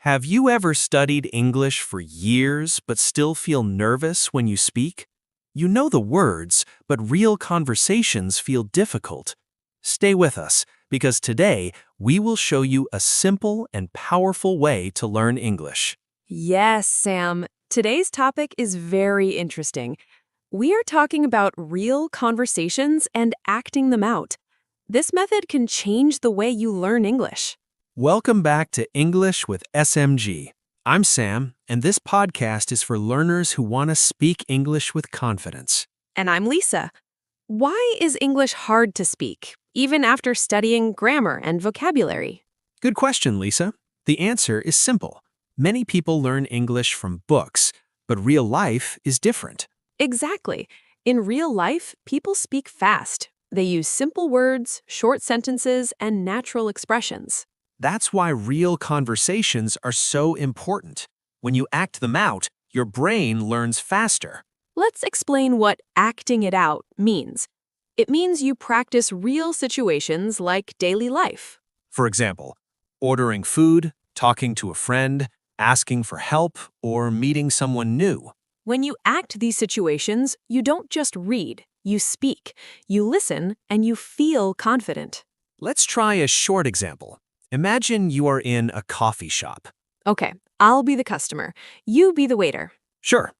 Have you ever studied English for years but still feel nervous when you speak? You know the words, but real conversations feel difficult. Stay with us, because today we will show you a simple and powerful way to learn English. Yes, Sam. Today's topic is very interesting. We are talking about real conversations and acting them out. This method can change the way you learn English. Welcome back to English with SMG. I'm Sam, and this podcast is for learners who want to speak English with confidence. And I'm Lisa. Why is English hard to speak, even after studying grammar and vocabulary? Good question, Lisa. The answer is simple. Many people learn English from books, but real life is different. Exactly. In real life, people speak fast. They use simple words, short sentences, and natural expressions. That's why real conversations are so important. When you act them out, your brain learns faster. Let's explain what acting it out means. It means you practice real situations like daily life. For example, ordering food, talking to a friend, asking for help, or meeting someone new. When you act these situations, you don't just read, you speak, you listen, and you feel confident. Let's try a short example. Imagine you are in a coffee shop. Okay, I'll be the customer. You be the waiter. Sure.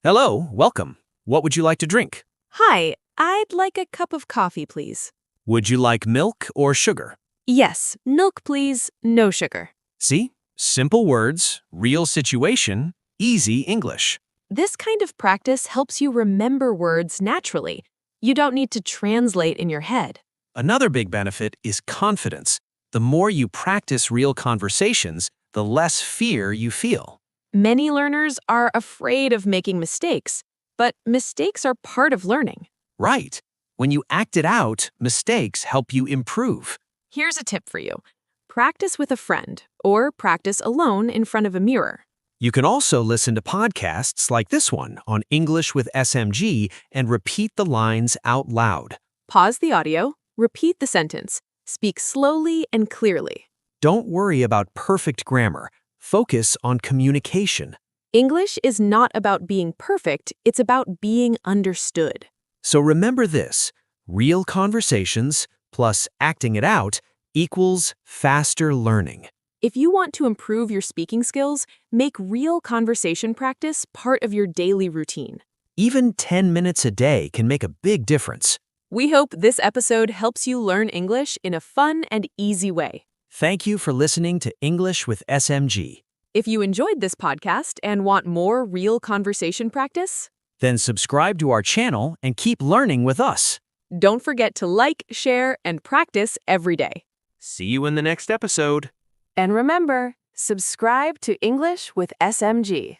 Hello, welcome. What would you like to drink? Hi, I'd like a cup of coffee, please. Would you like milk or sugar? Yes, milk, please, no sugar. See? Simple words, real situation, easy English. This kind of practice helps you remember words naturally. You don't need to translate in your head. Another big benefit is confidence. The more you practice real conversations, the less fear you feel. Many learners are afraid of making mistakes, but mistakes are part of learning. Right. When you act it out, mistakes help you improve. Here's a tip for you. Practice with a friend or practice alone in front of a mirror. You can also listen to podcasts like this one on English with SMG and repeat the lines out loud. Pause the audio, repeat the sentence. Speak slowly and clearly. Don't worry about perfect grammar. Focus on communication. English is not about being perfect, it's about being understood. So remember this, real conversations plus acting it out equals faster learning. If you want to improve your speaking skills, make real conversation practice part of your daily routine. Even 10 minutes a day can make a big difference. We hope this episode helps you learn English in a fun and easy way. Thank you for listening to English with SMG. If you enjoyed this podcast and want more real conversation practice, Then subscribe to our channel and keep learning with us. don't forget to like, share, and practice every day. See you in the next episode. And remember, subscribe to English with SMG.